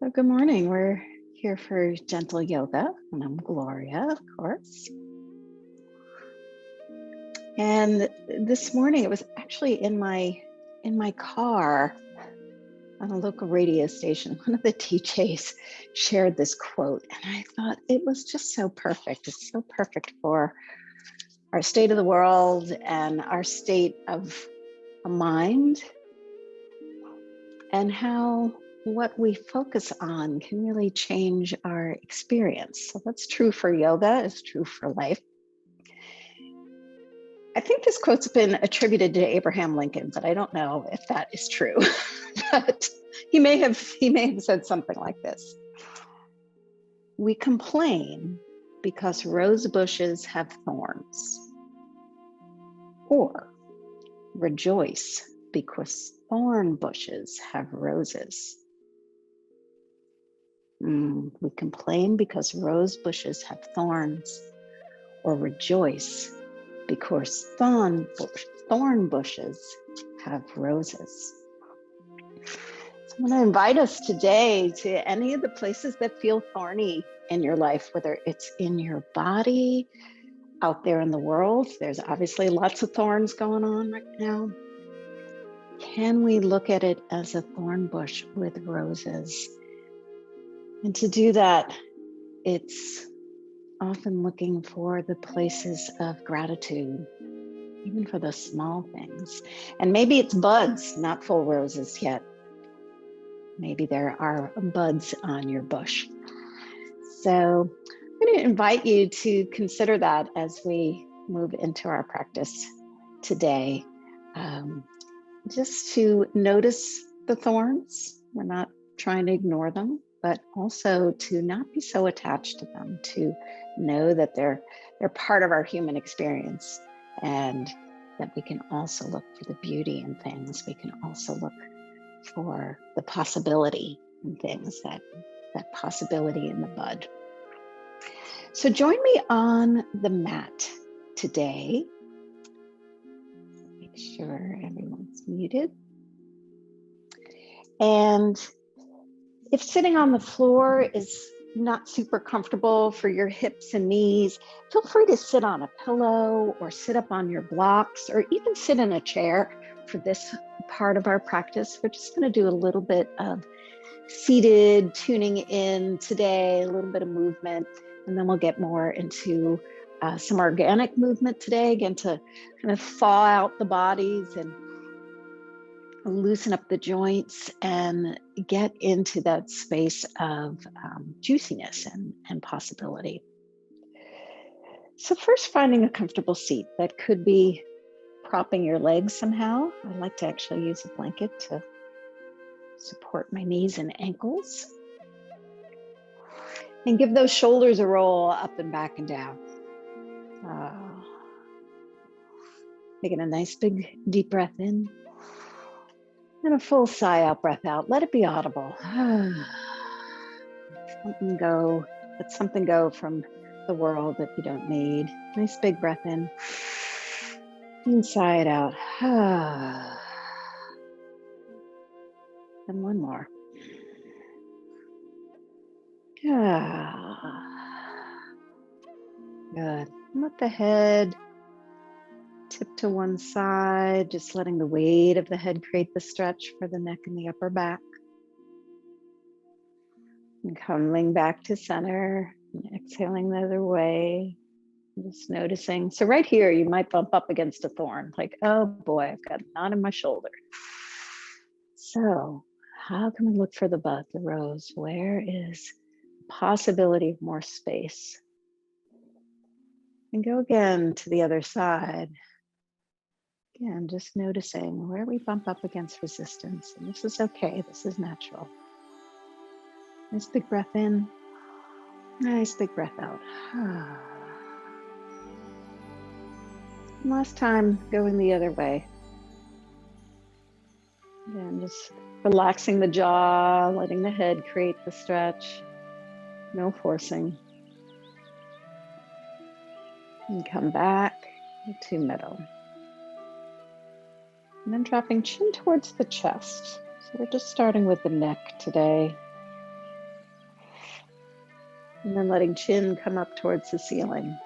So good morning. We're here for gentle yoga, and I'm Gloria, of course. And this morning, it was actually in my car on a local radio station. One of the DJs shared this quote, and I thought it was just so perfect. It's so perfect for our state of the world and our state of mind, and how what we focus on can really change our experience. So that's true for yoga, it's true for life. I think this quote's been attributed to Abraham Lincoln, but I don't know if that is true. But he may have said something like this: "We complain because rose bushes have thorns," or "rejoice because thorn bushes have roses." We complain because rose bushes have thorns, or rejoice because thorn bushes have roses. So I'm going to invite us today to any of the places that feel thorny in your life, whether it's in your body, out there in the world. There's obviously lots of thorns going on right now. Can we look at it as a thorn bush with roses? And to do that, it's often looking for the places of gratitude, even for the small things. And maybe it's buds, not full roses yet. Maybe there are buds on your bush. So I'm going to invite you to consider that as we move into our practice today. Just to notice the thorns. We're not trying to ignore them, but also to not be so attached to them, to know that they're part of our human experience, and that we can also look for the beauty in things. We can also look for the possibility in things, that possibility in the bud. So join me on the mat today. Make sure everyone's muted. And if sitting on the floor is not super comfortable for your hips and knees, feel free to sit on a pillow or sit up on your blocks, or even sit in a chair for this part of our practice. We're just going to do a little bit of seated tuning in today, a little bit of movement, and then we'll get more into some organic movement today, again, to kind of thaw out the bodies and loosen up the joints and get into that space of juiciness and possibility. So first, finding a comfortable seat. That could be propping your legs somehow. I like to actually use a blanket to support my knees and ankles. And give those shoulders a roll up and back and down. Taking a nice big deep breath in. And a full sigh out, breath out. Let it be audible. Let something go from the world that you don't need. Nice big breath in. And sigh it out. And one more. Good. Let the head tip to one side, just letting the weight of the head create the stretch for the neck and the upper back. And coming back to center, and exhaling the other way, just noticing. So right here, you might bump up against a thorn, like, oh boy, I've got a knot in my shoulder. So how can we look for the bud, the rose? Where is the possibility of more space? And go again to the other side. Again, just noticing where we bump up against resistance. And this is okay, this is natural. Nice big breath in. Nice big breath out. Last time, going the other way. And just relaxing the jaw, letting the head create the stretch. No forcing. And come back to middle. And then dropping chin towards the chest. So we're just starting with the neck today. And then letting chin come up towards the ceiling.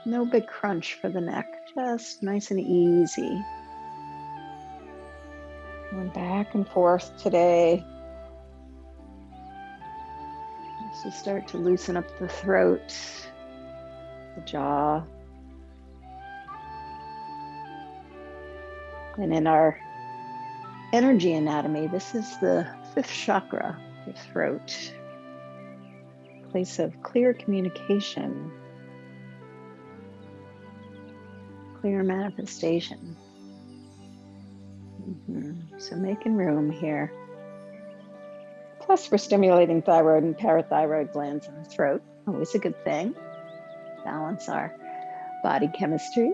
No big crunch for the neck, just nice and easy. Going back and forth today. As we start to loosen up the throat, the jaw. And in our energy anatomy, this is the 5th chakra, the throat. Place of clear communication, clear manifestation. So making room here. Plus, we're stimulating thyroid and parathyroid glands in the throat. Always a good thing. Balance our body chemistry.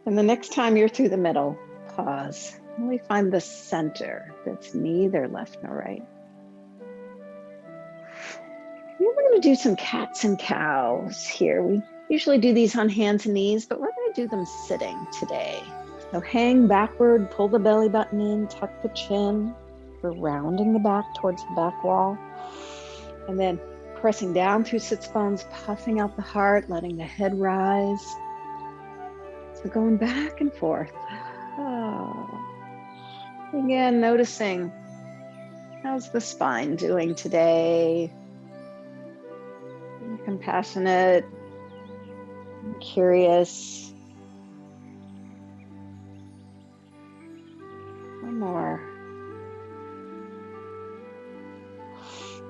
And the next time you're through the middle, pause. Really find the center that's neither left nor right. We're going to do some cats and cows here. We usually do these on hands and knees, but we're going to do them sitting today. So hang backward, pull the belly button in, tuck the chin. We're rounding the back towards the back wall. And then pressing down through sits bones, puffing out the heart, letting the head rise. So going back and forth. Again, noticing how's the spine doing today. Compassionate, curious. One more.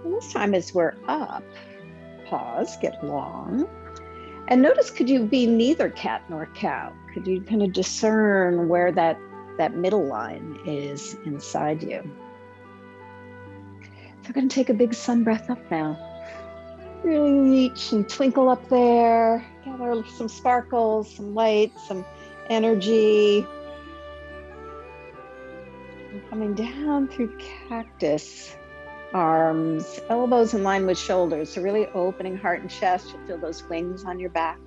And this time as we're up, pause, get long. And notice, could you be neither cat nor cow? Could you kind of discern where that middle line is inside you? So we're going to take a big sun breath up now. Really reach and twinkle up there. Gather some sparkles, some light, some energy. And coming down through cactus, arms, elbows in line with shoulders. So really opening heart and chest. You'll feel those wings on your back.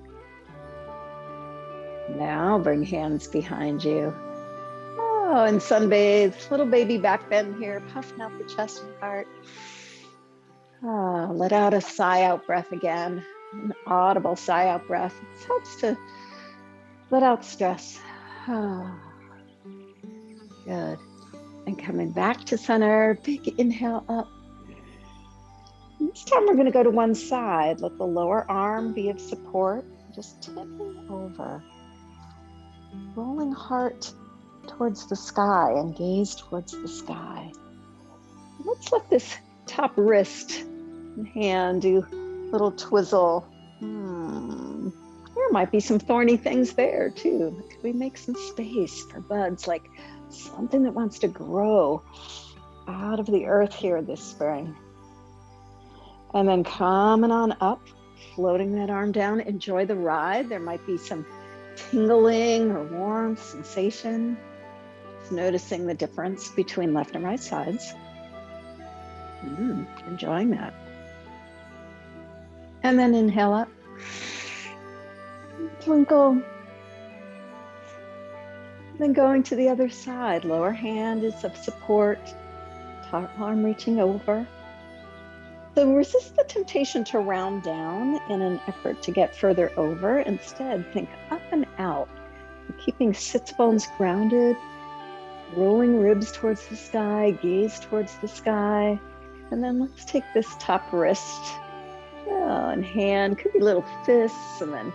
Now bring hands behind you. Oh, and sunbathe, little baby back bend here, puffing out the chest and heart. Let out a sigh out breath again, an audible sigh out breath. It helps to let out stress. Good. And coming back to center, big inhale up. And this time we're going to go to one side. Let the lower arm be of support. Just tipping over. Rolling heart towards the sky and gaze towards the sky. Let's let this top wrist and hand do a little twizzle. There might be some thorny things there too. Could we make some space for buds, like something that wants to grow out of the earth here this spring? And then coming on up, floating that arm down. Enjoy the ride. There might be some tingling or warmth, sensation. Just noticing the difference between left and right sides. Enjoying that. And then inhale up. Twinkle. Then going to the other side. Lower hand is of support. Top arm reaching over. So resist the temptation to round down in an effort to get further over. Instead, think up and out. Keeping sits bones grounded. Rolling ribs towards the sky. Gaze towards the sky. And then let's take this top wrist and hand, could be little fists, and then,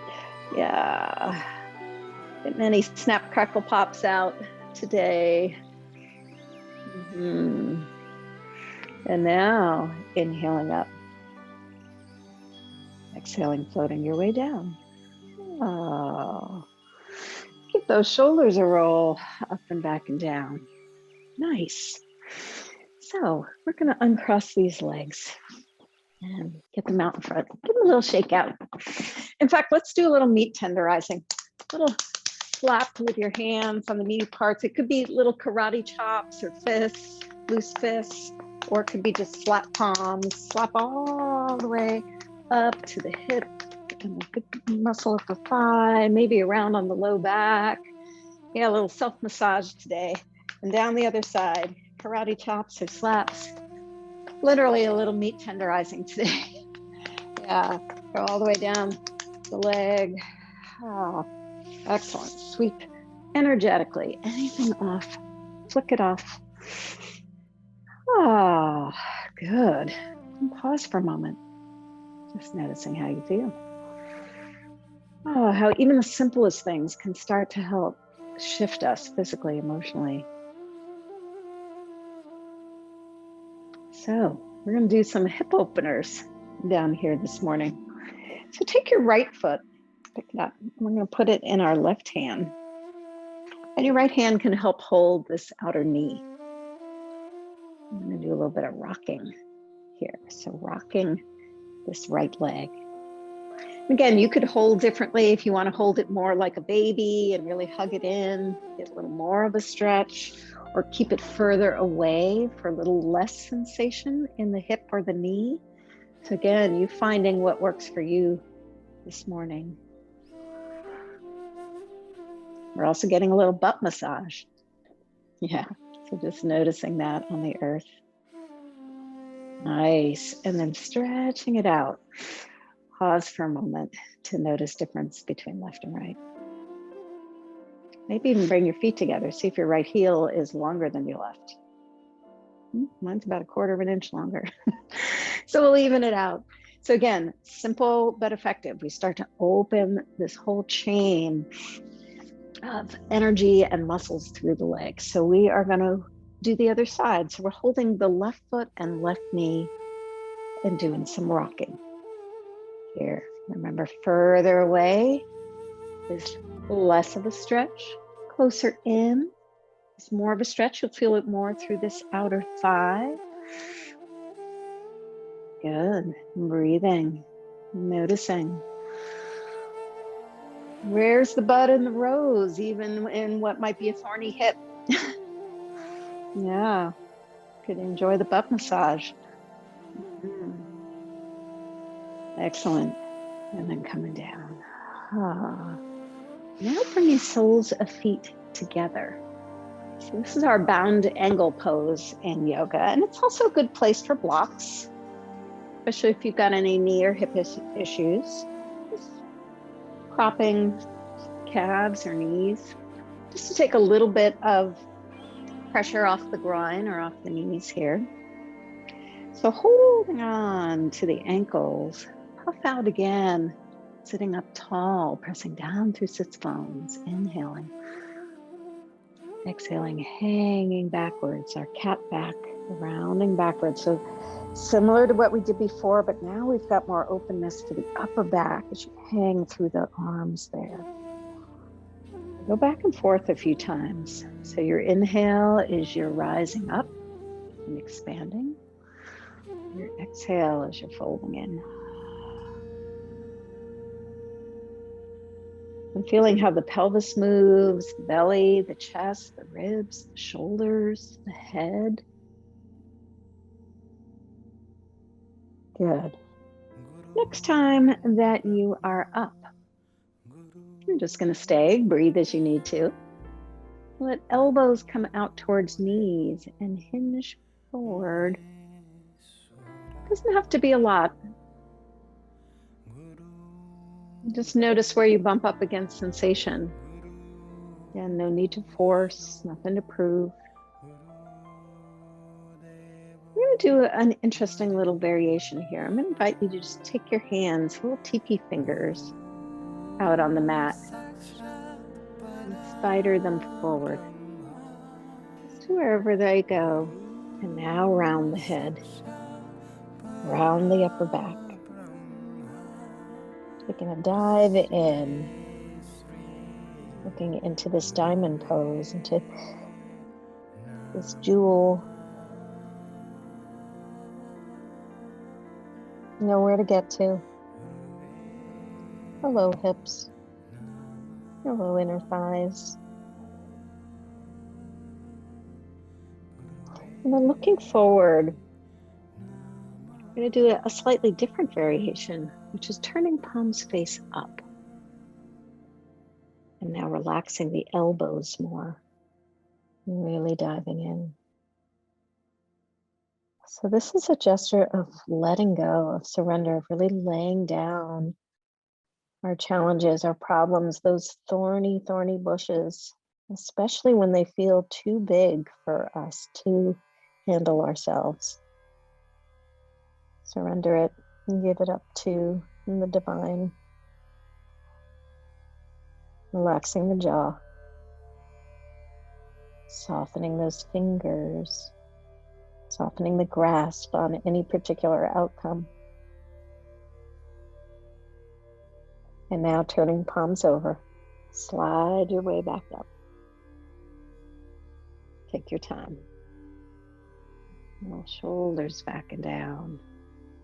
get many snap, crackle, pops out today. And now inhaling up, exhaling, floating your way down. Keep those shoulders a roll up and back and down. Nice. So we're going to uncross these legs and get them out in front. Give them a little shake out. In fact, let's do a little meat tenderizing. A little slap with your hands on the meaty parts. It could be little karate chops or fists, loose fists, or it could be just slap palms. Slap all the way up to the hip and the big muscle of the thigh, maybe around on the low back. Yeah, a little self-massage today. And down the other side, karate chops or slaps. Literally a little meat tenderizing today. Yeah, go all the way down the leg. Oh, excellent. Sweep energetically. Anything off, flick it off. Oh, good. And pause for a moment. Just noticing how you feel. Oh, how even the simplest things can start to help shift us physically, emotionally. So we're going to do some hip openers down here this morning. So take your right foot, pick it up. We're going to put it in our left hand. And your right hand can help hold this outer knee. I'm going to do a little bit of rocking here. So rocking this right leg. Again, you could hold differently if you want to hold it more like a baby and really hug it in, get a little more of a stretch, or keep it further away for a little less sensation in the hip or the knee. So again, you finding what works for you this morning. We're also getting a little butt massage. Yeah, so just noticing that on the earth. Nice, and then stretching it out. Pause for a moment to notice difference between left and right. Maybe even bring your feet together. See if your right heel is longer than your left. Mine's about 1/4 inch longer. So we'll even it out. So again, simple but effective. We start to open this whole chain of energy and muscles through the legs. So we are going to do the other side. So we're holding the left foot and left knee and doing some rocking. Here, remember, further away is less of a stretch. Closer in is more of a stretch. You'll feel it more through this outer thigh. Good. Breathing, noticing. Where's the bud in the rose, even in what might be a thorny hip? Yeah, could enjoy the butt massage. Excellent. And then coming down. Now bring your soles of feet together. So this is our bound angle pose in yoga, and it's also a good place for blocks, especially if you've got any knee or hip issues. Just propping calves or knees, just to take a little bit of pressure off the groin or off the knees here. So holding on to the ankles, puff out again, sitting up tall, pressing down through sits bones, inhaling. Exhaling, hanging backwards, our cat back, rounding backwards. So similar to what we did before, but now we've got more openness to the upper back as you hang through the arms there. Go back and forth a few times. So your inhale is you're rising up and expanding. Your exhale is you're folding in. And feeling how the pelvis moves, the belly, the chest, the ribs, the shoulders, the head. Good. Next time that you are up, you're just going to stay, breathe as you need to. Let elbows come out towards knees and hinge forward. Doesn't have to be a lot. Just notice where you bump up against sensation. Again, no need to force, nothing to prove. We're going to do an interesting little variation here. I'm going to invite you to just take your hands, little teepee fingers, out on the mat and spider them forward. Just to wherever they go. And now round the head, round the upper back. Taking a dive in, looking into this diamond pose, into this jewel. Know where to get to. Hello, hips. Hello, inner thighs. And then looking forward, I'm going to do a slightly different variation, which is turning palms face up. And now relaxing the elbows more. Really diving in. So this is a gesture of letting go, of surrender, of really laying down our challenges, our problems, those thorny bushes, especially when they feel too big for us to handle ourselves. Surrender it and give it up to the divine. Relaxing the jaw, softening those fingers, softening the grasp on any particular outcome. And now turning palms over, slide your way back up. Take your time. Shoulders back and down.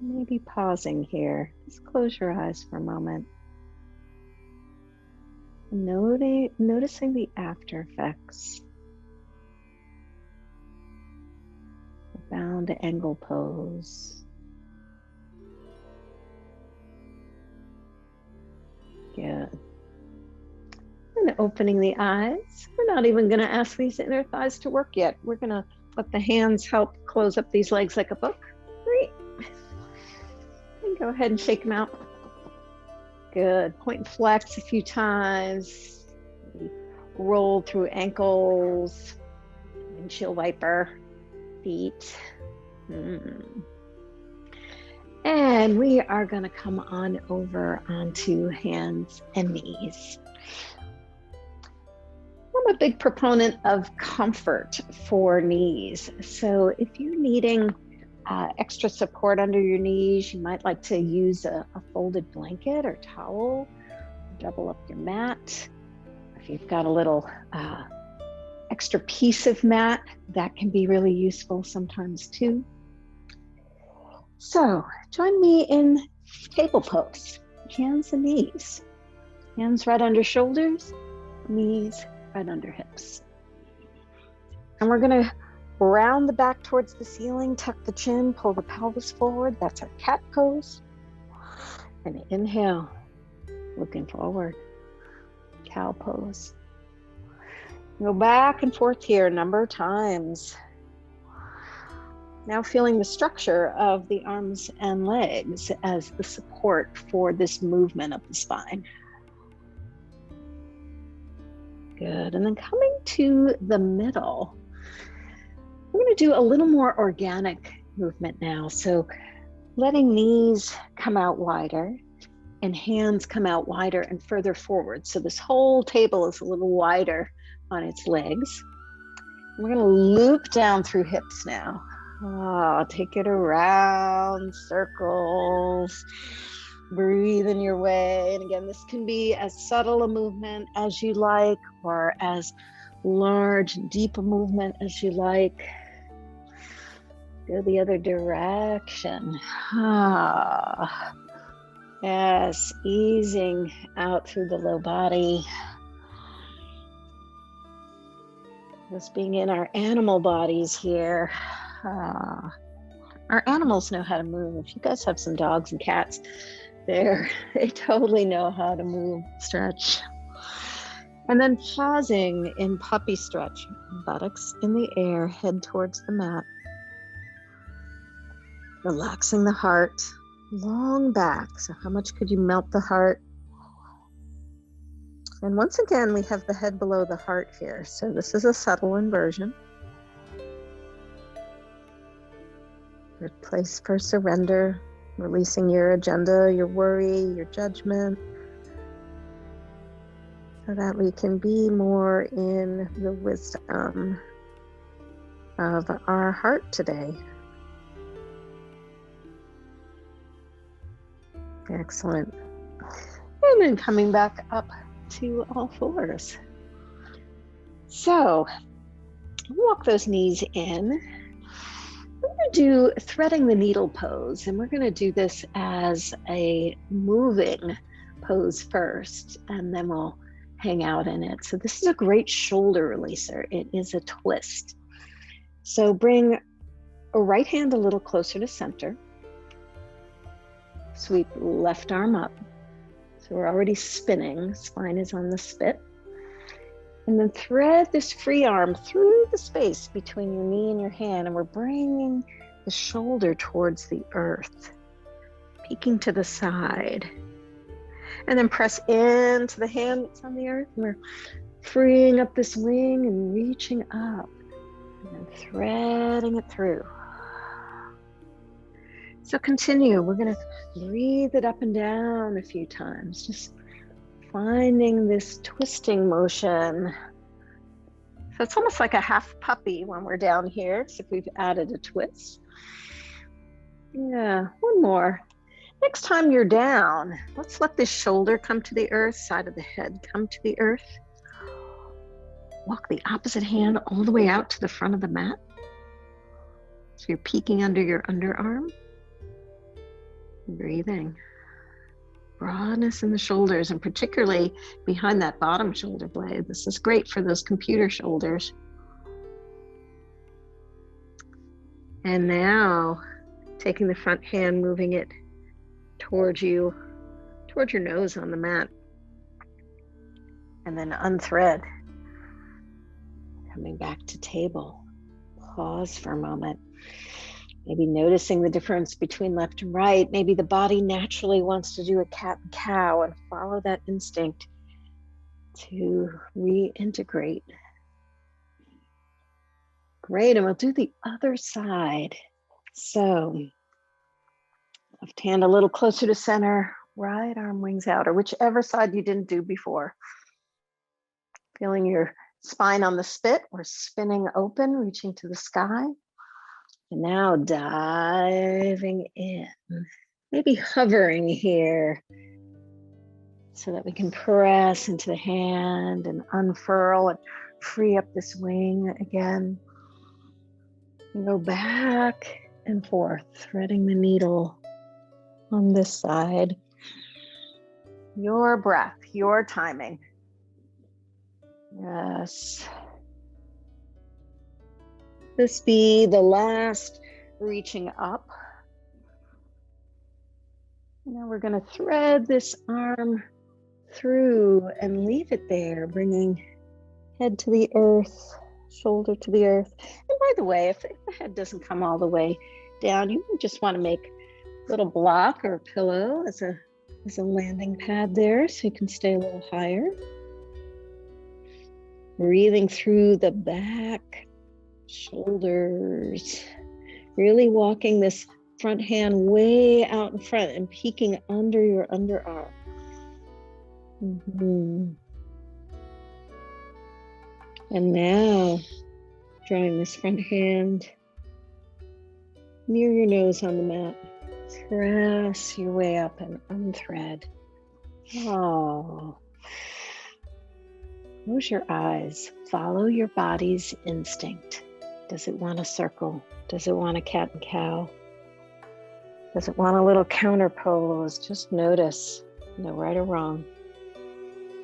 Maybe pausing here. Just close your eyes for a moment. Noticing the after effects. The bound angle pose. Good. And opening the eyes. We're not even going to ask these inner thighs to work yet. We're going to let the hands help close up these legs like a book. Great. And go ahead and shake them out. Good. Point and flex a few times. Roll through ankles. Windshield wiper. Feet. And we are going to come on over onto hands and knees. I'm a big proponent of comfort for knees. So if you're needing extra support under your knees, you might like to use a folded blanket or towel, double up your mat. If you've got a little extra piece of mat, that can be really useful sometimes too. So join me in table pose, hands and knees. Hands right under shoulders, knees right under hips. And we're gonna round the back towards the ceiling, tuck the chin, pull the pelvis forward. That's our cat pose. And inhale, looking forward, cow pose. Go back and forth here a number of times. Now feeling the structure of the arms and legs as the support for this movement of the spine. Good, and then coming to the middle, we're going to do a little more organic movement now. So letting knees come out wider and hands come out wider and further forward. So this whole table is a little wider on its legs. We're going to loop down through hips now. Take it around, circles, breathing your way. And again, this can be as subtle a movement as you like, or as large, deep a movement as you like. Go the other direction. Yes, easing out through the low body. Just being in our animal bodies here. Our animals know how to move. You guys have some dogs and cats there. They totally know how to move, stretch. And then pausing in puppy stretch. Buttocks in the air, head towards the mat. Relaxing the heart, long back. So how much could you melt the heart? And once again, we have the head below the heart here. So this is a subtle inversion. Good place for surrender, releasing your agenda, your worry, your judgment, so that we can be more in the wisdom of our heart today. Excellent. And then coming back up to all fours. So walk those knees in. We're going to do threading the needle pose, and we're going to do this as a moving pose first, and then we'll hang out in it. So this is a great shoulder releaser. It is a twist. So bring a right hand a little closer to center. Sweep left arm up. So we're already spinning. Spine is on the spit. And then thread this free arm through the space between your knee and your hand, and we're bringing the shoulder towards the earth, peeking to the side. And then press into the hand that's on the earth. And we're freeing up this wing and reaching up. And then threading it through. So continue. We're going to breathe it up and down a few times. Just finding this twisting motion. So it's almost like a half puppy when we're down here, except we've added a twist. Yeah, one more. Next time you're down, let's let this shoulder come to the earth, side of the head come to the earth. Walk the opposite hand all the way out to the front of the mat. So you're peeking under your underarm. Breathing. Broadness in the shoulders, and particularly behind that bottom shoulder blade. This is great for those computer shoulders. And now, taking the front hand, moving it towards you, towards your nose on the mat. And then unthread. Coming back to table. Pause for a moment. Maybe noticing the difference between left and right. Maybe the body naturally wants to do a cat and cow and follow that instinct to reintegrate. Great, and we'll do the other side. So, left hand a little closer to center, right arm wings out, or whichever side you didn't do before. Feeling your spine on the spit or spinning open, reaching to the sky. And now diving in, maybe hovering here so that we can press into the hand and unfurl and free up this wing again. And go back and forth, threading the needle on this side. Your breath, your timing. Yes. This be the last reaching up. Now we're going to thread this arm through and leave it there, bringing head to the earth, shoulder to the earth. And by the way, if the head doesn't come all the way down, you just want to make a little block or a pillow as a landing pad there so you can stay a little higher. Breathing through the back, shoulders, really walking this front hand way out in front and peeking under your underarm. And now, drawing this front hand near your nose on the mat. Press your way up and unthread. Oh. Close your eyes. Follow your body's instinct. Does it want a circle? Does it want a cat and cow? Does it want a little counter pose? Just notice. No right or wrong.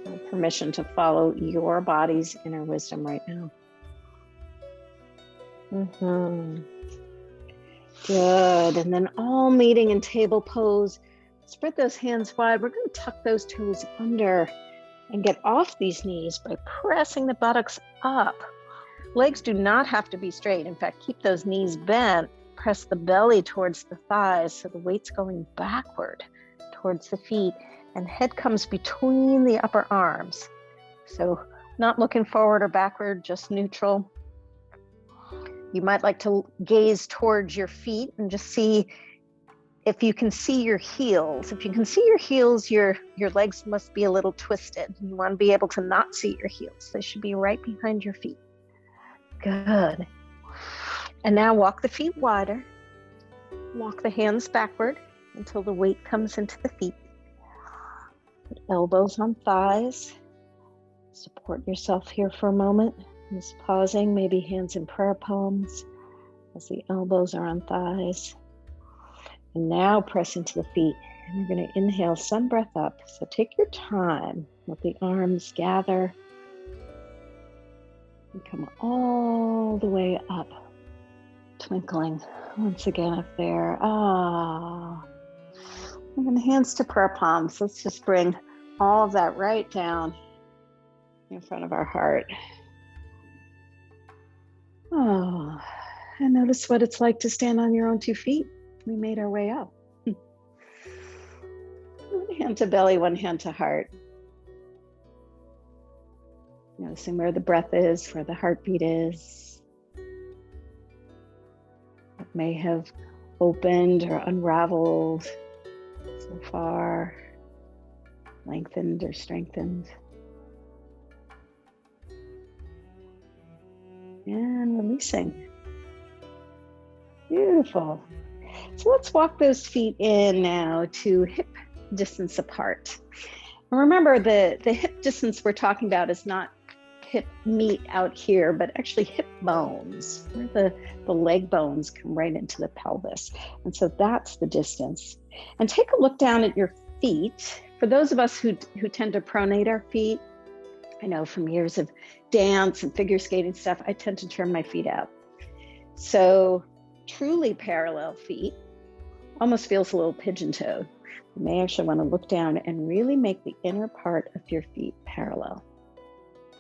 No permission to follow your body's inner wisdom right now. Good. And then all meeting in table pose. Spread those hands wide. We're going to tuck those toes under and get off these knees by pressing the buttocks up. Legs do not have to be straight. In fact, keep those knees bent. Press the belly towards the thighs so the weight's going backward towards the feet, and head comes between the upper arms. So not looking forward or backward, just neutral. You might like to gaze towards your feet and just see if you can see your heels. If you can see your heels, your legs must be a little twisted. You want to be able to not see your heels. They should be right behind your feet. Good. And now walk the feet wider. Walk the hands backward until the weight comes into the feet. Put elbows on thighs. Support yourself here for a moment. Just pausing, maybe hands in prayer palms as the elbows are on thighs. And now press into the feet. And we're going to inhale some breath up. So take your time. Let the arms gather. And come all the way up. Twinkling once again up there. And then hands to prayer palms. Let's just bring all of that right down in front of our heart. And notice what it's like to stand on your own 2 feet. We made our way up. One hand to belly, one hand to heart. Noticing where the breath is, where the heartbeat is. What may have opened or unraveled so far, lengthened or strengthened. And releasing. Beautiful. So let's walk those feet in now to hip distance apart. And remember, the hip distance we're talking about is not hip meat out here, but actually hip bones, where the leg bones come right into the pelvis. And so that's the distance. And take a look down at your feet. For those of us who tend to pronate our feet, I know from years of dance and figure skating stuff, I tend to turn my feet out. So truly parallel feet almost feels a little pigeon-toed. You may actually want to look down and really make the inner part of your feet parallel.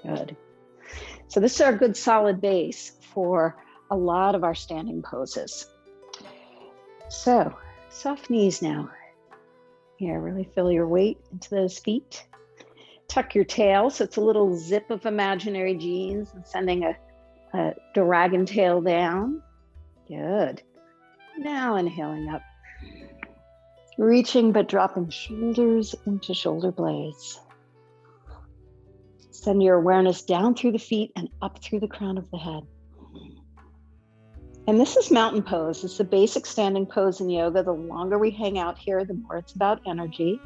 Good. So this is our good solid base for a lot of our standing poses. So soft knees now. Here, really feel your weight into those feet. Tuck your tail, so it's a little zip of imaginary jeans and sending a dragon tail down. Good. Now inhaling up. Reaching but dropping shoulders into shoulder blades. Send your awareness down through the feet and up through the crown of the head. And this is mountain pose. It's the basic standing pose in yoga. The longer we hang out here, the more it's about energy.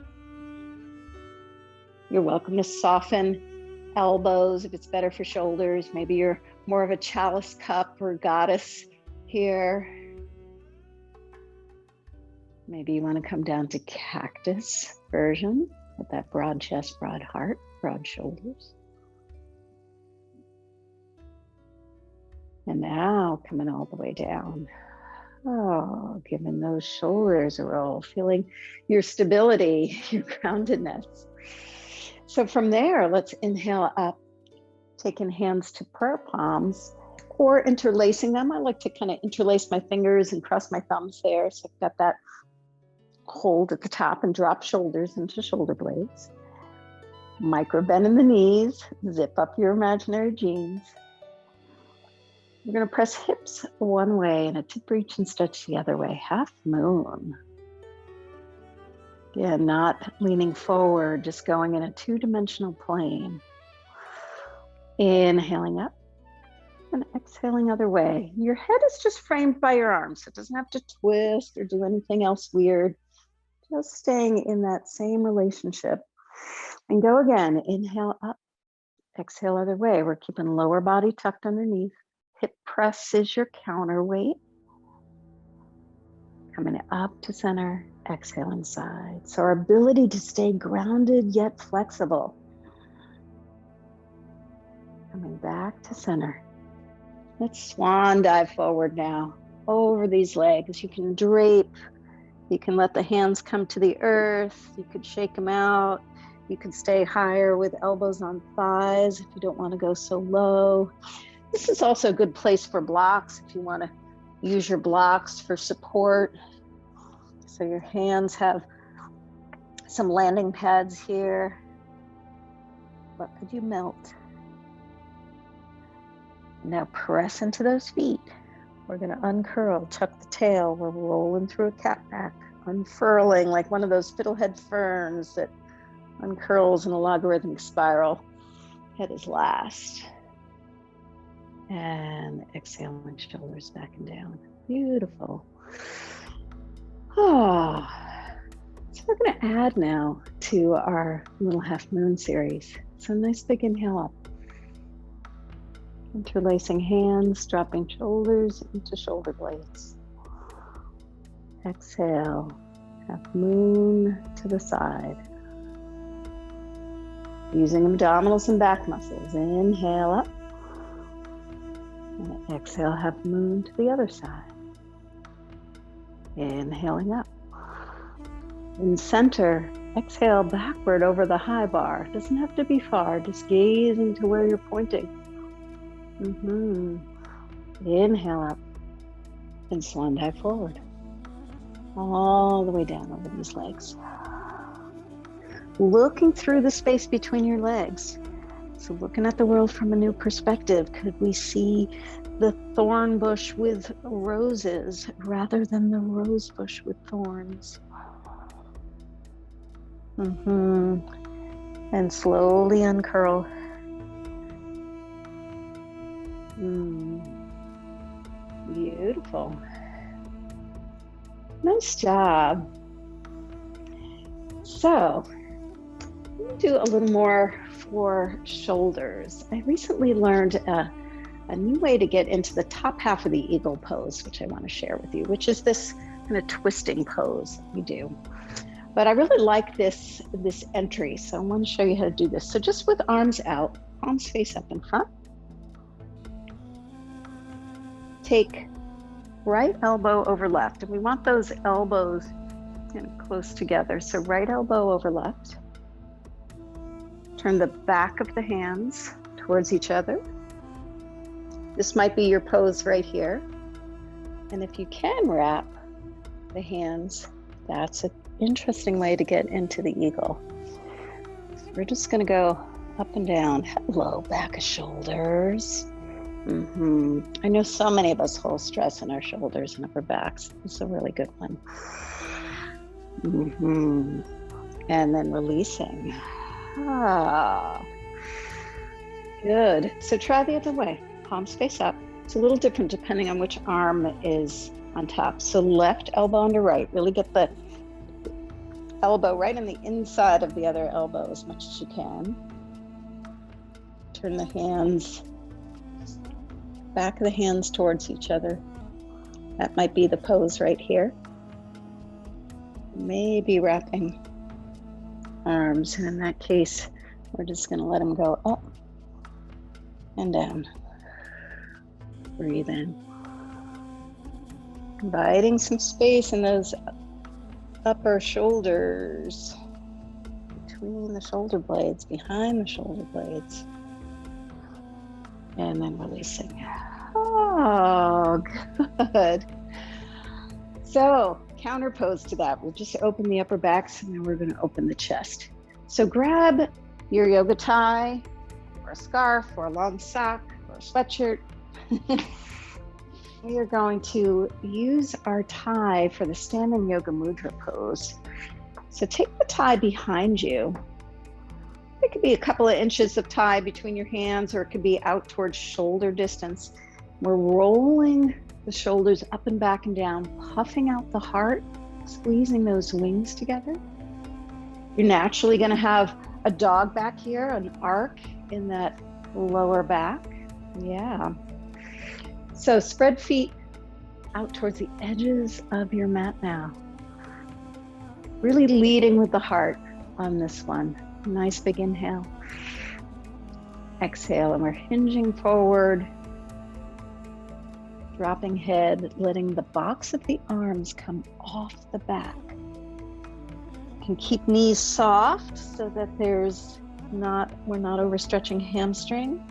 You're welcome to soften elbows if it's better for shoulders. Maybe you're more of a chalice cup or goddess here. Maybe you want to come down to cactus version with that broad chest, broad heart, broad shoulders. And now coming all the way down. Oh, giving those shoulders a roll, feeling your stability, your groundedness. So from there, let's inhale up, taking hands to prayer palms or interlacing them. I like to kind of interlace my fingers and cross my thumbs there. So I've got that hold at the top and drop shoulders into shoulder blades. Micro bend in the knees, zip up your imaginary jeans. We're going to press hips one way and a tip reach and stretch the other way. Half moon. Again, not leaning forward, just going in a two-dimensional plane. Inhaling up and exhaling other way. Your head is just framed by your arms. So it doesn't have to twist or do anything else weird. Just staying in that same relationship. And go again. Inhale up, exhale other way. We're keeping lower body tucked underneath. Hip press is your counterweight. Coming up to center, exhaling side. So our ability to stay grounded yet flexible. Coming back to center. Let's swan dive forward now. Over these legs. You can drape. You can let the hands come to the earth. You could shake them out. You can stay higher with elbows on thighs if you don't want to go so low. This is also a good place for blocks if you want to use your blocks for support. So your hands have some landing pads here. What could you melt? Now press into those feet. We're going to uncurl, tuck the tail. We're rolling through a cat back, unfurling like one of those fiddlehead ferns that uncurls in a logarithmic spiral. Head is last. And exhaling shoulders back and down. Beautiful. Oh. So we're going to add now to our little half moon series. So nice big inhale up. Interlacing hands, dropping shoulders into shoulder blades. Exhale, half moon to the side. Using abdominals and back muscles. Inhale up. And exhale, half moon to the other side. Inhaling up. In center, exhale backward over the high bar. Doesn't have to be far, just gazing to where you're pointing. Inhale up. and swan dive forward. All the way down over these legs. Looking through the space between your legs. So looking at the world from a new perspective, could we see the thorn bush with roses rather than the rose bush with thorns? And slowly uncurl. Beautiful. Nice job. So, let me do a little more for shoulders. I recently learned a new way to get into the top half of the eagle pose, which I want to share with you, which is this kind of twisting pose we do. But I really like this entry, so I want to show you how to do this. So just with arms out, palms face up in front. Take right elbow over left, and we want those elbows kind of close together. So right elbow over left. Turn the back of the hands towards each other. This might be your pose right here. And if you can wrap the hands, that's an interesting way to get into the eagle. So we're just going to go up and down. Hello, back of shoulders. I know so many of us hold stress in our shoulders and upper backs. It's a really good one. And then releasing. Good. So try the other way. Palms face up. It's a little different depending on which arm is on top. So left elbow under right. Really get the elbow right on the inside of the other elbow as much as you can. Turn the hands, back of the hands towards each other. That might be the pose right here. Maybe wrapping arms, and in that case, we're just going to let them go up and down. Breathe in. Inviting some space in those upper shoulders, between the shoulder blades, behind the shoulder blades. And then releasing. Oh, good. So, counter pose to that. We'll just open the upper backs and then we're going to open the chest. So grab your yoga tie or a scarf or a long sock or a sweatshirt. We are going to use our tie for the standing yoga mudra pose. So take the tie behind you. It could be a couple of inches of tie between your hands, or it could be out towards shoulder distance. We're rolling the shoulders up and back and down, puffing out the heart, squeezing those wings together. You're naturally going to have a dog back here, an arc in that lower back. Yeah. So spread feet out towards the edges of your mat now. Really leading with the heart on this one. Nice big inhale. Exhale, and we're hinging forward. Dropping head, letting the box of the arms come off the back. You can keep knees soft so that we're not overstretching hamstring.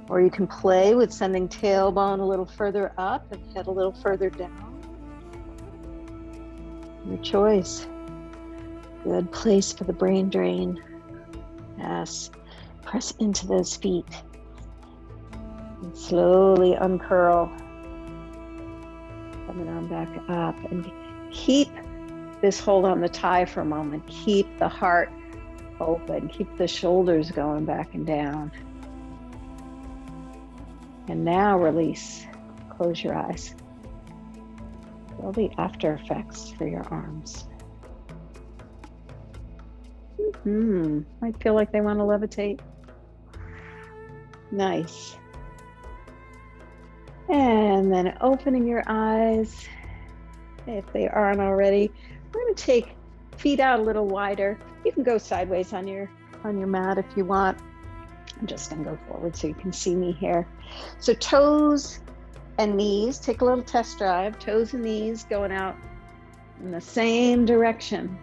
Or you can play with sending tailbone a little further up and head a little further down. Your choice. Good place for the brain drain. Yes. Press into those feet. And slowly uncurl. Coming on back up. And keep this hold on the tie for a moment. Keep the heart open. Keep the shoulders going back and down. And now release. Close your eyes. Feel the after effects for your arms. Might feel like they want to levitate. Nice. And then opening your eyes, if they aren't already. We're going to take feet out a little wider. You can go sideways on your mat if you want. I'm just going to go forward so you can see me here. So toes and knees, take a little test drive. Toes and knees going out in the same direction.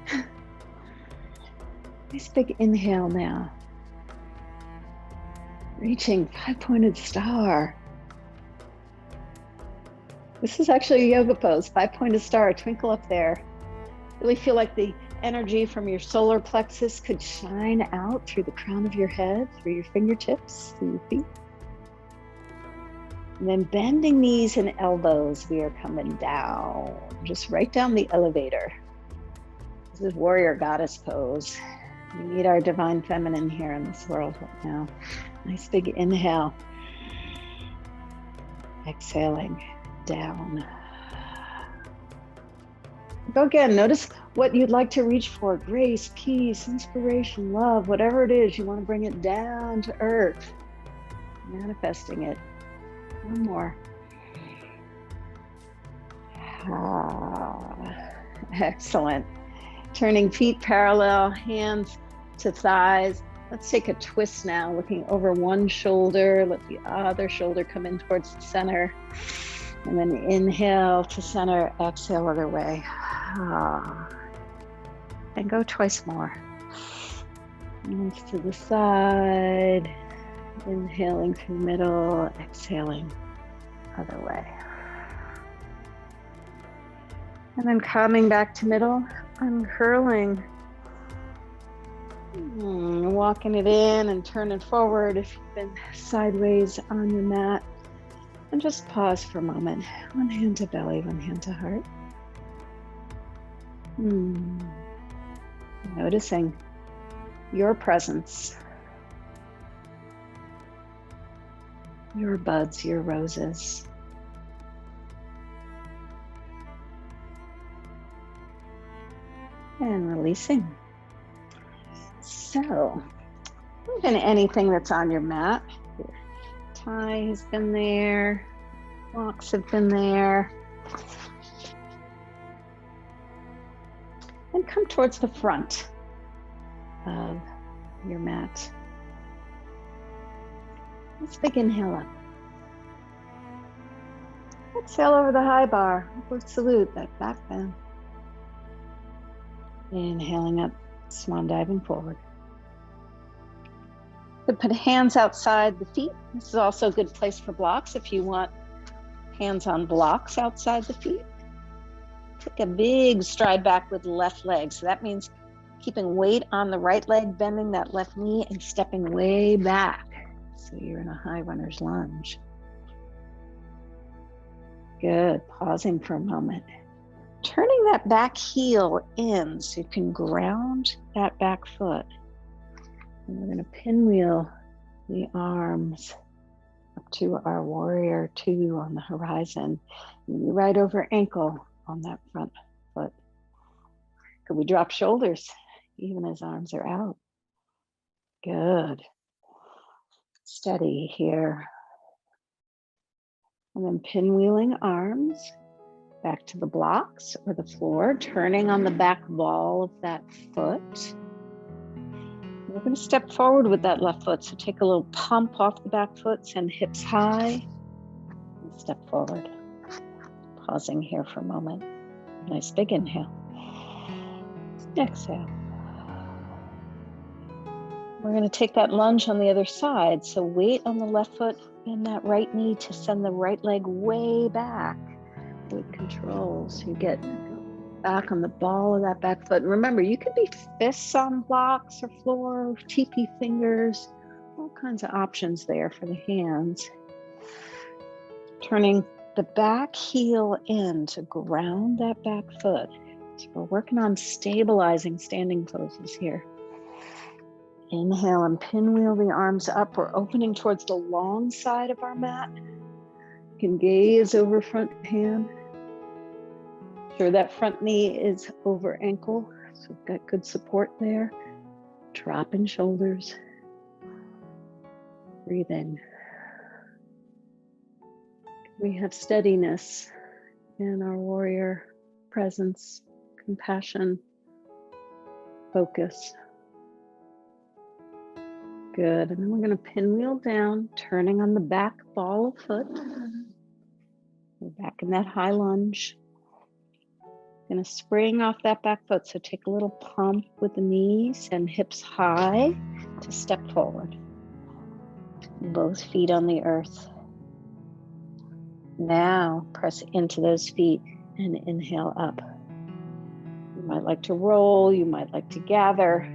Nice big inhale now. Reaching 5-pointed star. This is actually a yoga pose, 5-pointed star, twinkle up there. Really feel like the energy from your solar plexus could shine out through the crown of your head, through your fingertips, through your feet. And then bending knees and elbows, we are coming down, just right down the elevator. This is warrior goddess pose. We need our divine feminine here in this world right now. Nice big inhale. Exhaling down. Go again. Notice what you'd like to reach for. Grace, peace, inspiration, love, whatever it is, you want to bring it down to earth. Manifesting it. One more. Excellent. Turning feet parallel, hands to thighs. Let's take a twist now, looking over one shoulder. Let the other shoulder come in towards the center. And then inhale to center, exhale other way. And go twice more. Hands to the side. Inhaling through the middle, exhaling other way. And then coming back to middle, uncurling. Walking it in and turning forward if you've been sideways on your mat. And just pause for a moment. One hand to belly, one hand to heart. Noticing your presence, your buds, your roses. And releasing. So, even anything that's on your mat. Your tie has been there, blocks have been there. And come towards the front of your mat. Let's big inhale up. Exhale over the high bar. Upward salute, that back bend. Inhaling up, swan diving forward. Put hands outside the feet. This is also a good place for blocks if you want hands on blocks outside the feet. Take a big stride back with the left leg. So that means keeping weight on the right leg, bending that left knee and stepping way back. So you're in a high runner's lunge. Good, pausing for a moment. Turning that back heel in so you can ground that back foot. And we're going to pinwheel the arms up to our warrior 2 on the horizon. And right over ankle on that front foot. Could we drop shoulders even as arms are out? Good. Steady here. And then pinwheeling arms back to the blocks or the floor, turning on the back wall of that foot. We're going to step forward with that left foot. So take a little pump off the back foot, send hips high, and step forward. Pausing here for a moment. Nice big inhale. Exhale. We're going to take that lunge on the other side. So weight on the left foot and that right knee to send the right leg way back with control. So you get back on the ball of that back foot. And remember, you could be fists on blocks or floor, teepee fingers, all kinds of options there for the hands. Turning the back heel in to ground that back foot. So we're working on stabilizing standing poses here. Inhale and pinwheel the arms up. We're opening towards the long side of our mat. You can gaze over front hand. Sure that front knee is over ankle, so we've got good support there. Dropping shoulders. Breathe in. We have steadiness in our warrior presence, compassion, focus. Good, and then we're going to pinwheel down, turning on the back ball of foot. We're back in that high lunge. Going to spring off that back foot, so take a little pump with the knees and hips high to step forward. Both feet on the earth. Now press into those feet and inhale up. You might like to roll, you might like to gather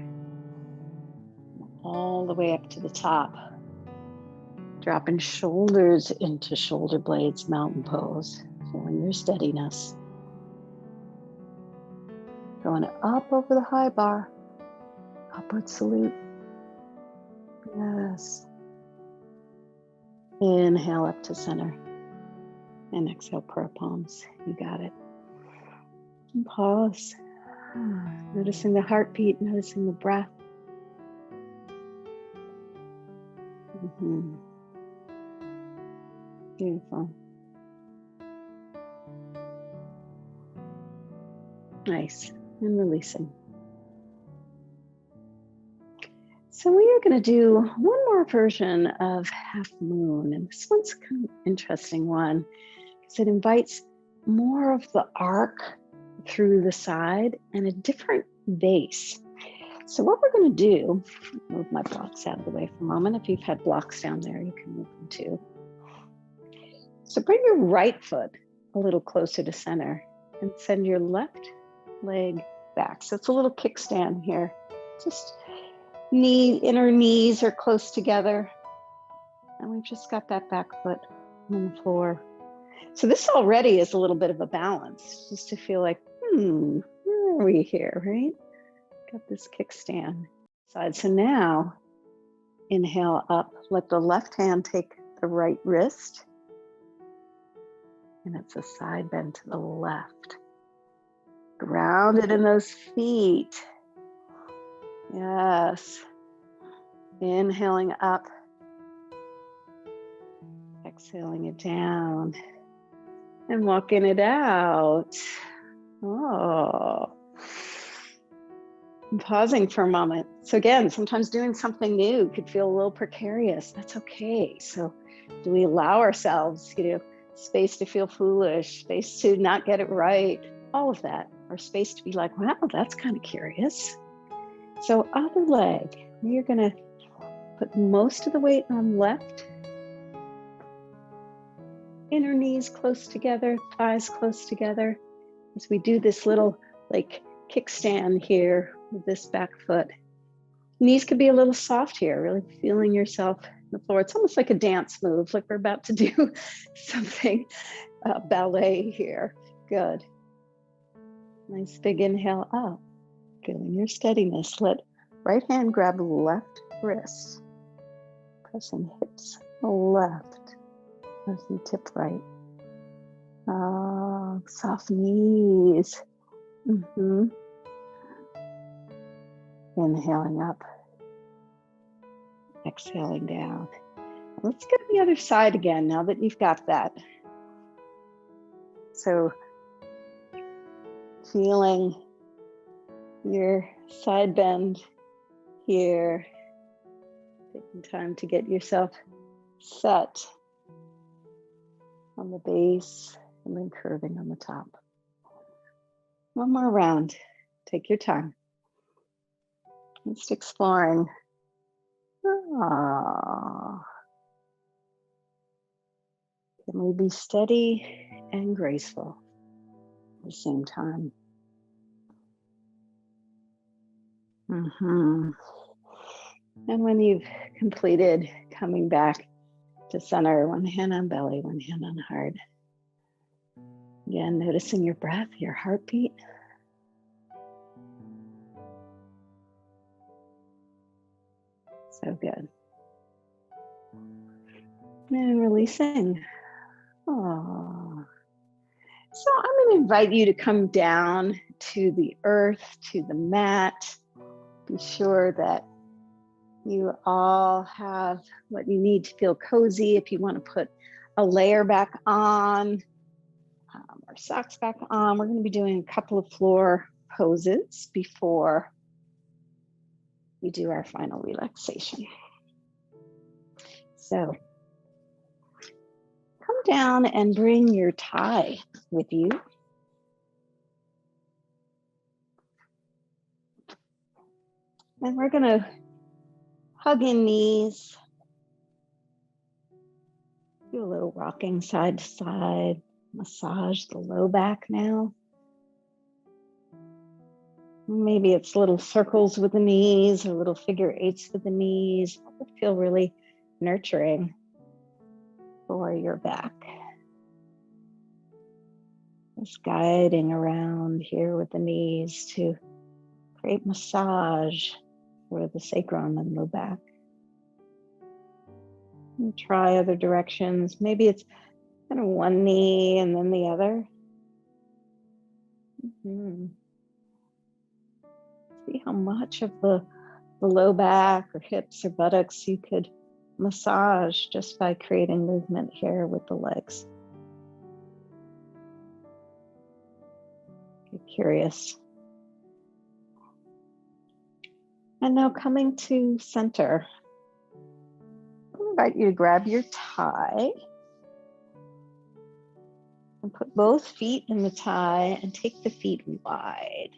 all the way up to the top. Dropping shoulders into shoulder blades, mountain pose, feeling your steadiness. Going up over the high bar, upward salute. Yes. Inhale up to center. And exhale, prayer palms. You got it. And pause. Noticing the heartbeat, noticing the breath. Beautiful. Nice. And releasing. So we are going to do one more version of Half Moon. And this one's kind of an interesting one because it invites more of the arc through the side and a different base. So what we're going to do, move my blocks out of the way for a moment. If you've had blocks down there, you can move them too. So bring your right foot a little closer to center and send your left leg back. So it's a little kickstand here. Just inner knees are close together. And we've just got that back foot on the floor. So this already is a little bit of a balance, just to feel like, where are we here, right? Got this kickstand side. So now, inhale up. Let the left hand take the right wrist. And it's a side bend to the left. Grounded in those feet. Yes. Inhaling up. Exhaling it down. And walking it out. Oh. And pausing for a moment. So again, sometimes doing something new could feel a little precarious. That's okay. So do we allow ourselves, space to feel foolish, space to not get it right, all of that, or space to be like, wow, that's kind of curious. So other leg, you're going to put most of the weight on left. Inner knees close together, thighs close together. As we do this little kickstand here with this back foot. Knees could be a little soft here, really feeling yourself on the floor. It's almost like a dance move, like we're about to do something ballet here. Good. Nice big inhale up, feeling your steadiness. Let right hand grab left wrist, pressing hips left as you tip right. Soft knees. Inhaling up, exhaling down. Let's go to the other side again now that you've got that. So feeling your side bend here, taking time to get yourself set on the base and then curving on the top. One more round. Take your time. Just exploring. Can we be steady and graceful at the same time? And when you've completed coming back to center, one hand on belly, one hand on heart. Again, noticing your breath, your heartbeat. So good. And releasing. Oh. So I'm going to invite you to come down to the earth, to the mat. Be sure that you all have what you need to feel cozy. If you want to put a layer back on or socks back on, we're going to be doing a couple of floor poses before we do our final relaxation. So come down and bring your tie with you. And we're going to hug in knees. Do a little rocking side to side. Massage the low back now. Maybe it's little circles with the knees or little figure eights with the knees. That would feel really nurturing for your back. Just guiding around here with the knees to create massage for the sacrum and low back. And try other directions. Maybe it's kind of one knee and then the other. See how much of the low back or hips or buttocks you could massage just by creating movement here with the legs. Get curious. And now coming to center. I invite you to grab your tie and put both feet in the tie and take the feet wide.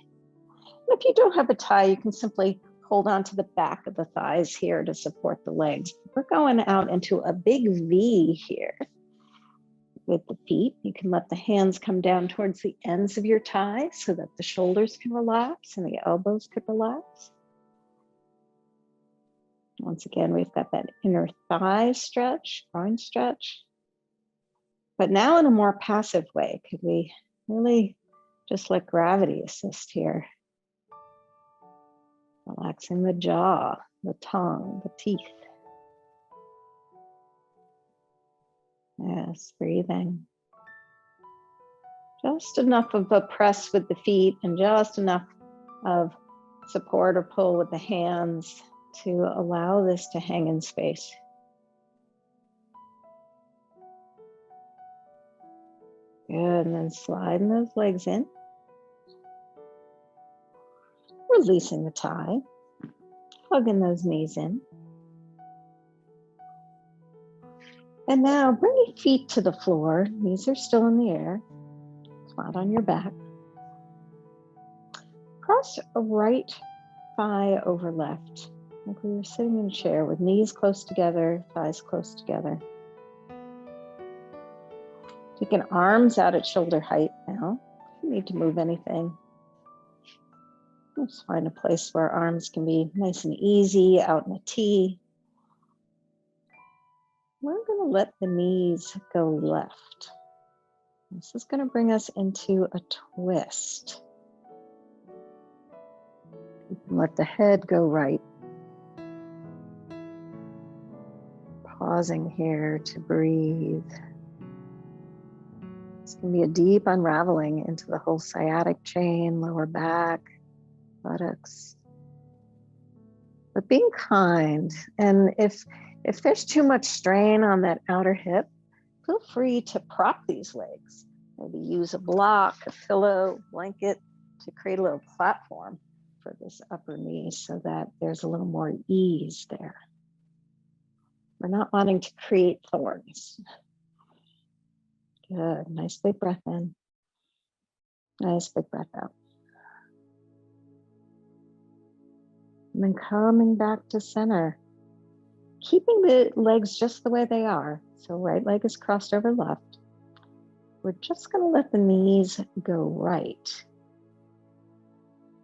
And if you don't have a tie, you can simply hold on to the back of the thighs here to support the legs. We're going out into a big V here with the feet. You can let the hands come down towards the ends of your tie so that the shoulders can relax and the elbows could relax. Once again, we've got that inner thigh stretch, groin stretch. But now in a more passive way, could we really just let gravity assist here? Relaxing the jaw, the tongue, the teeth. Yes, breathing. Just enough of a press with the feet and just enough of support or pull with the hands to allow this to hang in space. Good, and then sliding those legs in. Releasing the tie, hugging those knees in. And now bring your feet to the floor. Knees are still in the air. Flat on your back. Cross a right thigh over left. Like we were sitting in a chair with knees close together, thighs close together. Taking arms out at shoulder height now. If you need to move anything, just find a place where arms can be nice and easy out in a T. We're going to let the knees go left. This is going to bring us into a twist. You can let the head go right. Pausing here to breathe. It's going to be a deep unraveling into the whole sciatic chain, lower back, buttocks. But being kind, and if there's too much strain on that outer hip, feel free to prop these legs. Maybe use a block, a pillow, blanket to create a little platform for this upper knee so that there's a little more ease there. We're not wanting to create thorns. Good, nice big breath in. Nice big breath out. And then coming back to center. Keeping the legs just the way they are. So right leg is crossed over left. We're just going to let the knees go right.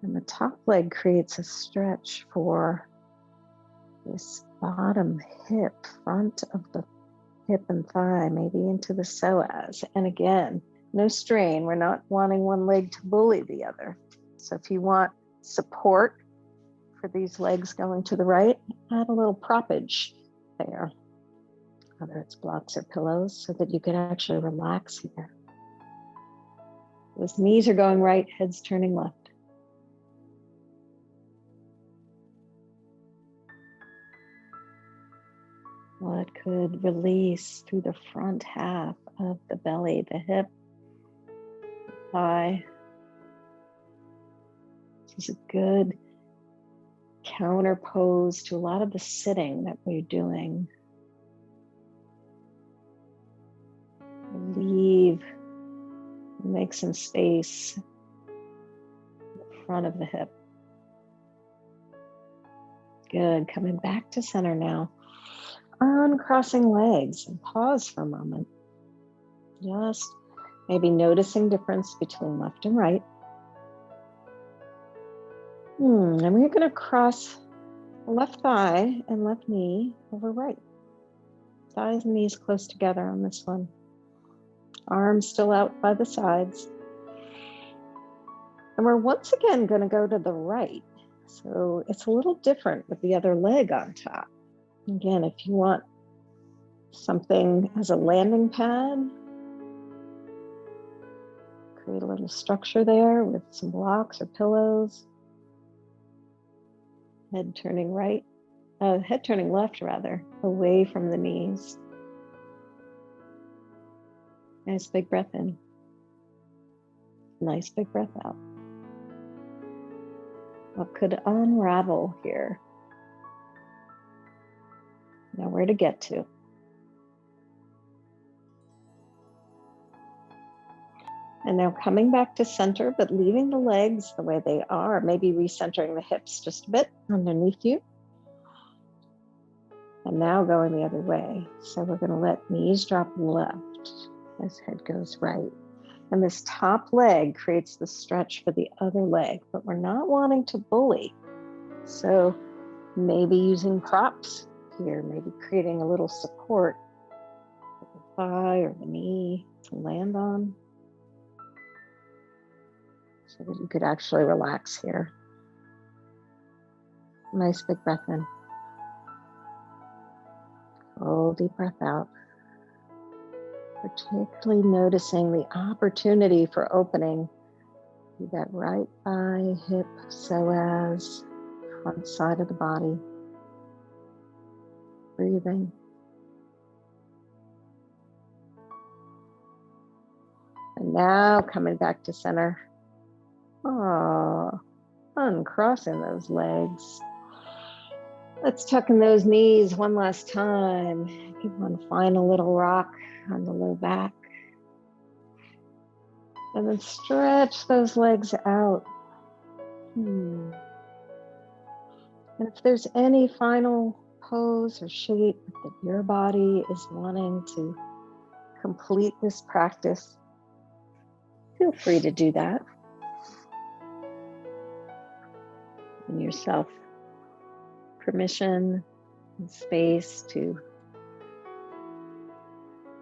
And the top leg creates a stretch for this bottom hip, front of the hip and thigh, maybe into the psoas. And again, no strain. We're not wanting one leg to bully the other. So if you want support for these legs going to the right, add a little proppage there, whether it's blocks or pillows, so that you can actually relax here. Those knees are going right, head's turning left. What could release through the front half of the belly, the hip, the thigh. This is a good counter pose to a lot of the sitting that we're doing. Leave, make some space in the front of the hip. Good, coming back to center now. uncrossing legs and pause for a moment. Just maybe noticing difference between left and right. And we're going to cross left thigh and left knee over right. Thighs and knees close together on this one. Arms still out by the sides. And we're once again going to go to the right. So it's a little different with the other leg on top. Again, if you want something as a landing pad, create a little structure there with some blocks or pillows. Head turning left rather, away from the knees. Nice big breath in. Nice big breath out. What could unravel here? Now where to get to. And now coming back to center, but leaving the legs the way they are, maybe recentering the hips just a bit underneath you. And now going the other way. So we're going to let knees drop left as head goes right. And this top leg creates the stretch for the other leg, but we're not wanting to bully. So maybe using props here, maybe creating a little support for the thigh or the knee to land on, so that you could actually relax here. Nice big breath in. Full deep breath out. Particularly noticing the opportunity for opening through that right thigh, hip, psoas, front side of the body. Breathing. And now coming back to center. Uncrossing those legs. Let's tuck in those knees one last time. Give one final little rock on the low back. And then stretch those legs out. And if there's any final pose or shape that your body is wanting to complete this practice, feel free to do that. Give yourself permission and space to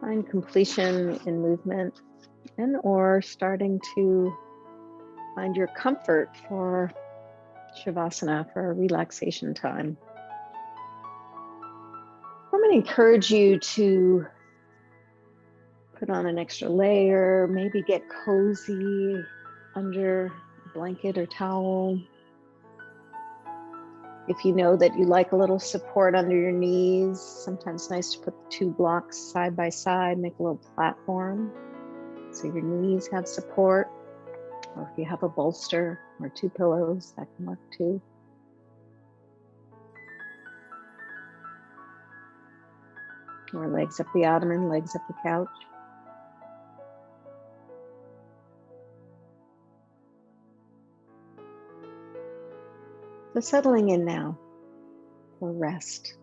find completion in movement, and or starting to find your comfort for Shavasana, for a relaxation time. I'm going to encourage you to put on an extra layer, maybe get cozy under a blanket or towel. If you know that you like a little support under your knees, sometimes it's nice to put the two blocks side by side, make a little platform so your knees have support. Or if you have a bolster or two pillows, that can work too. Or legs up the ottoman, legs up the couch. So settling in now for rest.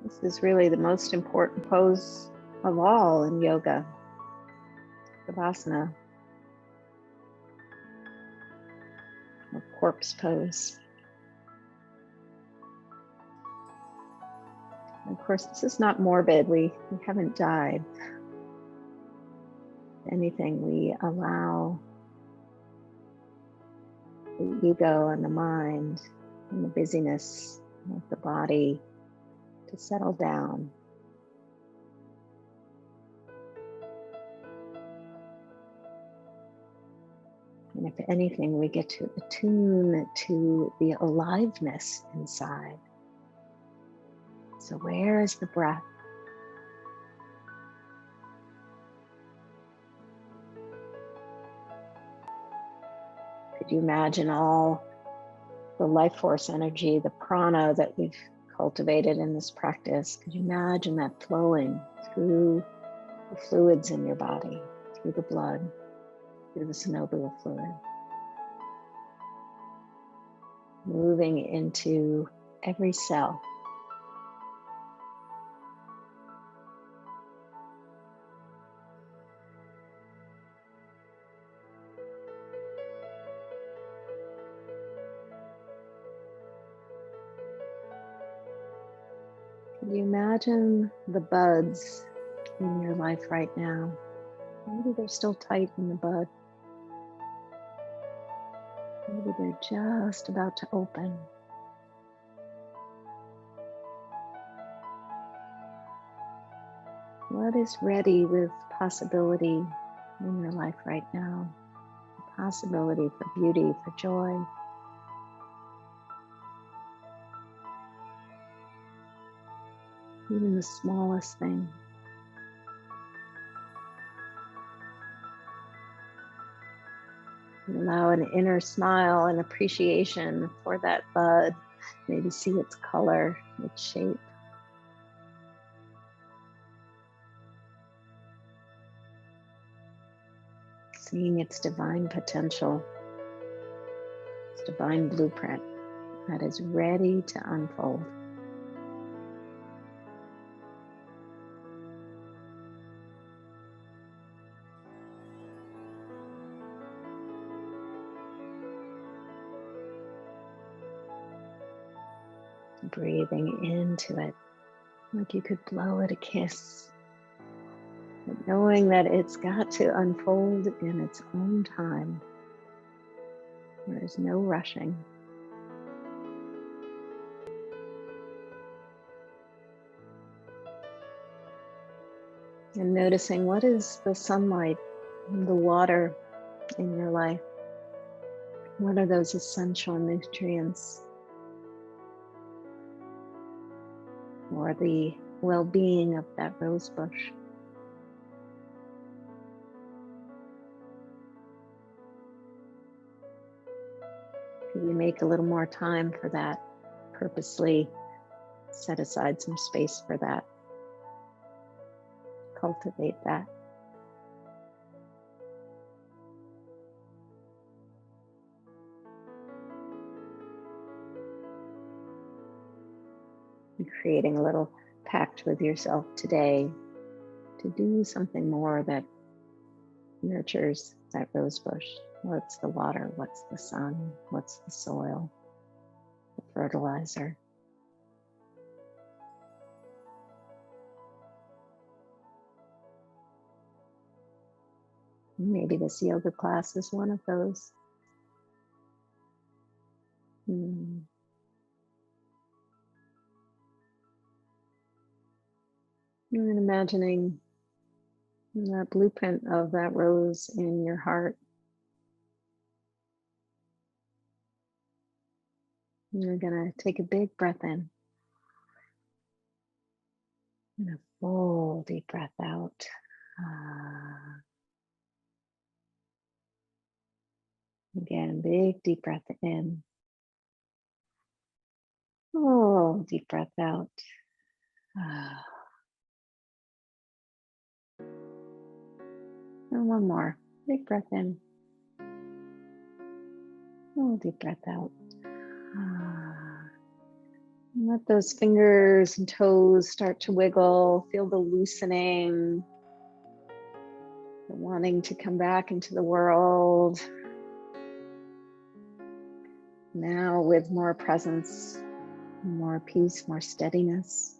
This is really the most important pose of all in yoga, Shavasana, or corpse pose. And of course, this is not morbid. We haven't died. If anything, we allow the ego and the mind and the busyness of the body to settle down. And if anything, we get to attune to the aliveness inside. So where is the breath? Could you imagine all the life force energy, the prana that we've cultivated in this practice? Could you imagine that flowing through the fluids in your body, through the blood, through the synovial fluid, moving into every cell. Can you imagine the buds in your life right now? Maybe they're still tight in the bud. Maybe they're just about to open. What is ready with possibility in your life right now? Possibility for beauty, for joy. Even the smallest thing. And allow an inner smile and appreciation for that bud. Maybe see its color, its shape. Seeing its divine potential, its divine blueprint that is ready to unfold. Breathing into it like you could blow it a kiss, but knowing that it's got to unfold in its own time. There is no rushing. And noticing, what is the sunlight, the water in your life? What are those essential nutrients for the well-being of that rose bush? Could we make a little more time for that? Purposely set aside some space for that. Cultivate that. And creating a little pact with yourself today to do something more that nurtures that rose bush. What's the water? What's the sun? What's the soil? The fertilizer? Maybe this yoga class is one of those. And imagining that blueprint of that rose in your heart. You're going to take a big breath in and a full deep breath out. Again, big deep breath in. Oh, deep breath out. And one more. Big breath in. Oh, deep breath out. And let those fingers and toes start to wiggle. Feel the loosening, the wanting to come back into the world. Now with more presence, more peace, more steadiness.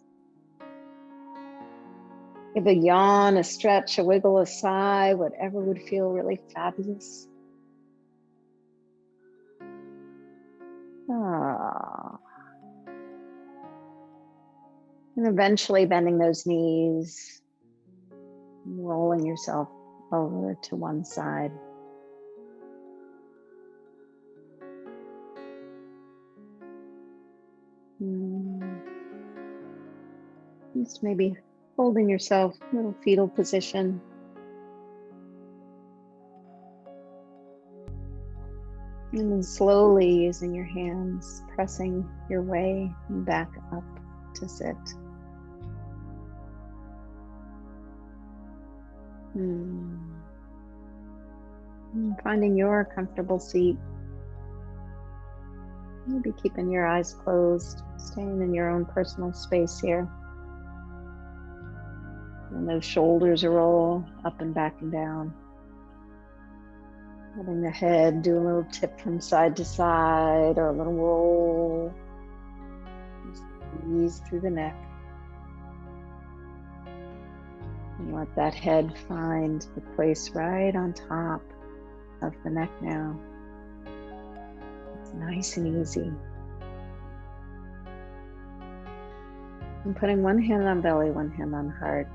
Give a yawn, a stretch, a wiggle, a sigh, whatever would feel really fabulous. And eventually bending those knees, rolling yourself over to one side. Just maybe holding yourself in a little fetal position. And then slowly using your hands, pressing your way back up to sit. Finding your comfortable seat. Maybe keeping your eyes closed, staying in your own personal space here. And those shoulders roll up and back and down. Letting the head do a little tip from side to side or a little roll. Just ease through the neck. And let that head find the place right on top of the neck now. It's nice and easy. And putting one hand on belly, one hand on heart.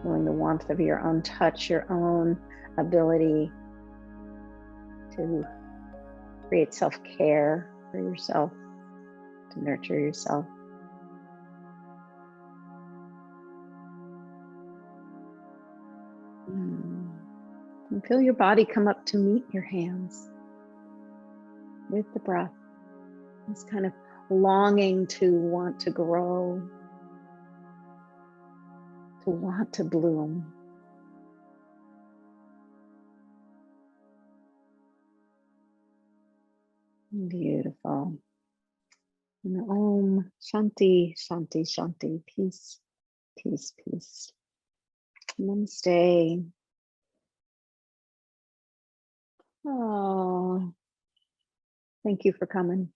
Feeling the warmth of your own touch, your own ability to create self-care for yourself, to nurture yourself. And feel your body come up to meet your hands with the breath. This kind of longing to want to grow, to want to bloom. Beautiful. And Om Shanti, Shanti, Shanti. Peace, peace, peace. Namaste. Oh, thank you for coming.